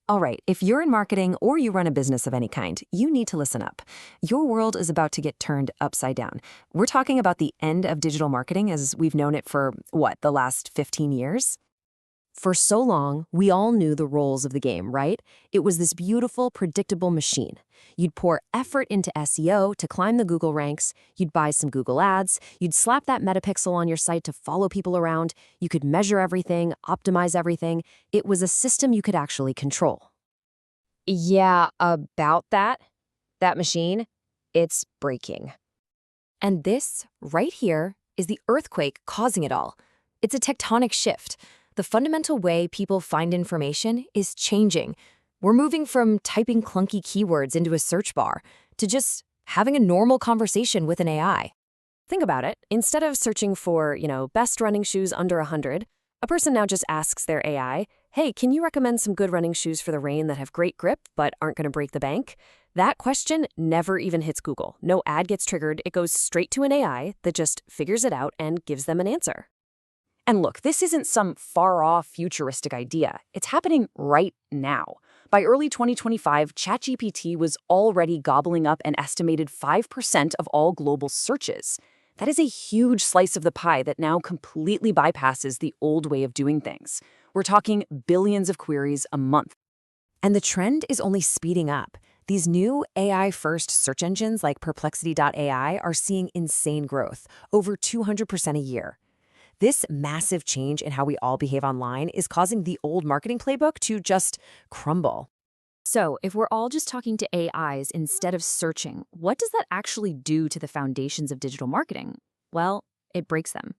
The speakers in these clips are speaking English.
All right, if you're in marketing or you run a business of any kind, you need to listen up. Your world is about to get turned upside down. We're talking about the end of digital marketing as we've known it for, the last 15 years? For so long, we all knew the roles of the game, right? It was this beautiful, predictable machine. You'd pour effort into SEO to climb the Google ranks, you'd buy some Google ads, you'd slap that metapixel on your site to follow people around, you could measure everything, optimize everything. It was a system you could actually control. Yeah, about that. That machine, it's breaking. And this, right here, is the earthquake causing it all. It's a tectonic shift. The fundamental way people find information is changing. We're moving from typing clunky keywords into a search bar to just having a normal conversation with an AI. Think about it. Instead of searching for, best running shoes under 100, a person now just asks their AI, hey, can you recommend some good running shoes for the rain that have great grip but aren't going to break the bank? That question never even hits Google. No ad gets triggered. It goes straight to an AI that just figures it out and gives them an answer. And look, this isn't some far-off futuristic idea. It's happening right now. By early 2025, ChatGPT was already gobbling up an estimated 5% of all global searches. That is a huge slice of the pie that now completely bypasses the old way of doing things. We're talking billions of queries a month. And the trend is only speeding up. These new AI-first search engines like Perplexity.ai are seeing insane growth, over 200% a year. This massive change in how we all behave online is causing the old marketing playbook to just crumble. So, if we're all just talking to AIs instead of searching, what does that actually do to the foundations of digital marketing? Well, it breaks them.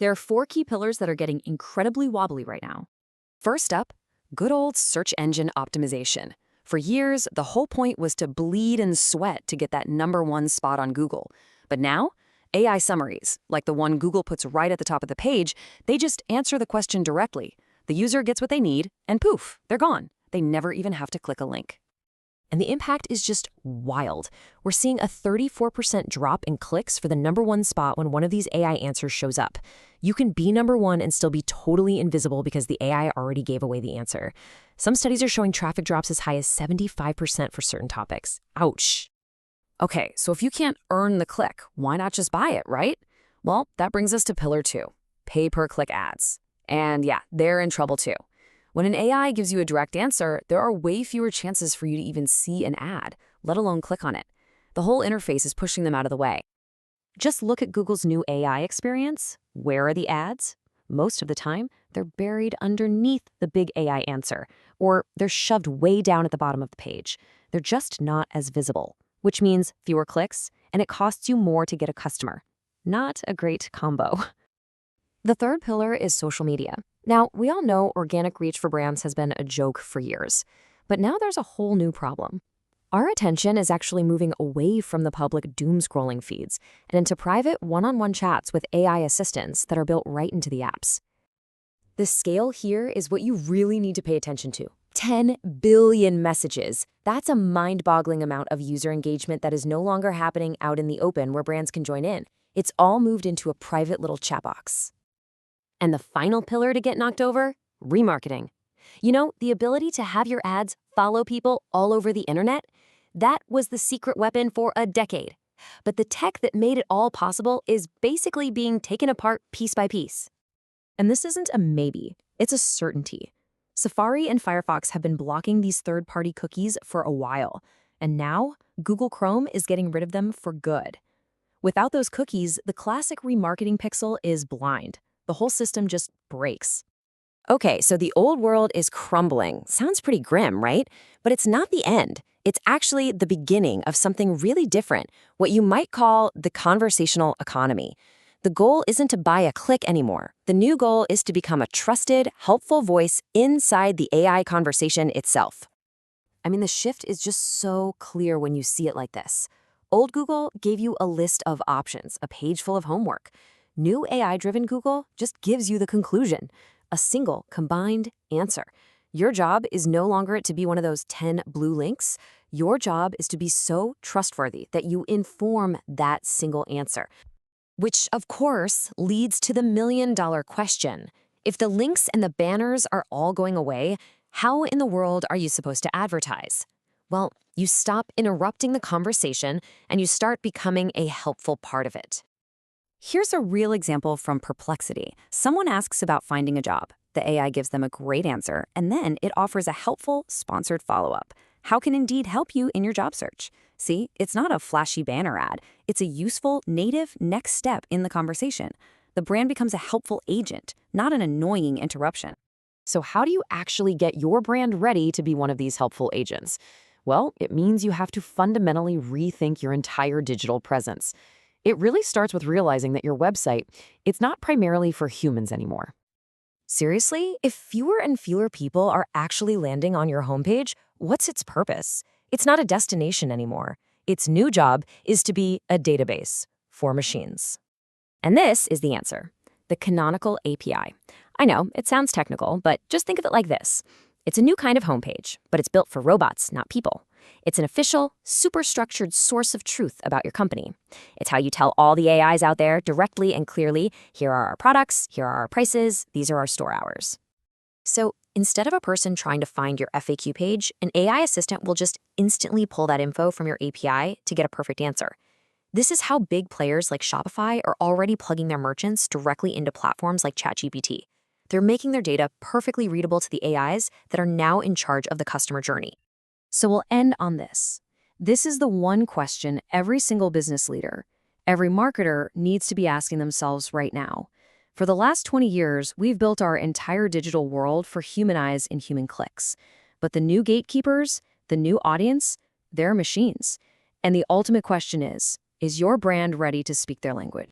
There are 4 key pillars that are getting incredibly wobbly right now. First up, good old search engine optimization. For years, the whole point was to bleed and sweat to get that #1 spot on Google. But now, AI summaries, like the one Google puts right at the top of the page, they just answer the question directly. The user gets what they need, and poof, they're gone. They never even have to click a link. And the impact is just wild. We're seeing a 34% drop in clicks for the #1 spot when one of these AI answers shows up. You can be #1 and still be totally invisible because the AI already gave away the answer. Some studies are showing traffic drops as high as 75% for certain topics. Ouch. Okay, so if you can't earn the click, why not just buy it, right? Well, that brings us to pillar 2, pay-per-click ads. And yeah, they're in trouble too. When an AI gives you a direct answer, there are way fewer chances for you to even see an ad, let alone click on it. The whole interface is pushing them out of the way. Just look at Google's new AI experience. Where are the ads? Most of the time, they're buried underneath the big AI answer, or they're shoved way down at the bottom of the page. They're just not as visible, which means fewer clicks, and it costs you more to get a customer. Not a great combo. The third pillar is social media. Now, we all know organic reach for brands has been a joke for years, but now there's a whole new problem. Our attention is actually moving away from the public doom-scrolling feeds and into private one-on-one chats with AI assistants that are built right into the apps. The scale here is what you really need to pay attention to. 10 billion messages. That's a mind-boggling amount of user engagement that is no longer happening out in the open where brands can join in. It's all moved into a private little chat box. And the final pillar to get knocked over? Remarketing. The ability to have your ads follow people all over the internet? That was the secret weapon for a decade. But the tech that made it all possible is basically being taken apart piece by piece. And this isn't a maybe, it's a certainty. Safari and Firefox have been blocking these third-party cookies for a while, and now Google Chrome is getting rid of them for good. Without those cookies, the classic remarketing pixel is blind. The whole system just breaks. Okay, so the old world is crumbling. Sounds pretty grim, right? But it's not the end. It's actually the beginning of something really different, what you might call the conversational economy. The goal isn't to buy a click anymore. The new goal is to become a trusted, helpful voice inside the AI conversation itself. I mean, the shift is just so clear when you see it like this. Old Google gave you a list of options, a page full of homework. New AI-driven Google just gives you the conclusion, a single, combined answer. Your job is no longer to be one of those 10 blue links. Your job is to be so trustworthy that you inform that single answer. Which, of course, leads to the million-dollar question. If the links and the banners are all going away, How in the world are you supposed to advertise? Well, you stop interrupting the conversation and you start becoming a helpful part of it. Here's a real example from Perplexity. Someone asks about finding a job. The AI gives them a great answer, and then it offers a helpful, sponsored follow-up. How can Indeed help you in your job search? See, it's not a flashy banner ad. It's a useful, native next step in the conversation. The brand becomes a helpful agent, not an annoying interruption. So, how do you actually get your brand ready to be one of these helpful agents? Well, it means you have to fundamentally rethink your entire digital presence. It really starts with realizing that your website, it's not primarily for humans anymore. Seriously, if fewer and fewer people are actually landing on your homepage, what's its purpose? It's not a destination anymore. Its new job is to be a database for machines. And this is the answer: the canonical API. I know, it sounds technical, but just think of it like this. It's a new kind of homepage, but it's built for robots, not people. It's an official, superstructured source of truth about your company. It's how you tell all the AIs out there directly and clearly, here are our products, here are our prices, these are our store hours. So instead of a person trying to find your FAQ page, an AI assistant will just instantly pull that info from your API to get a perfect answer. This is how big players like Shopify are already plugging their merchants directly into platforms like ChatGPT. They're making their data perfectly readable to the AIs that are now in charge of the customer journey. So we'll end on this. This is the one question every single business leader, every marketer needs to be asking themselves right now. For the last 20 years, we've built our entire digital world for human eyes and human clicks. But the new gatekeepers, the new audience, they're machines. And the ultimate question is your brand ready to speak their language?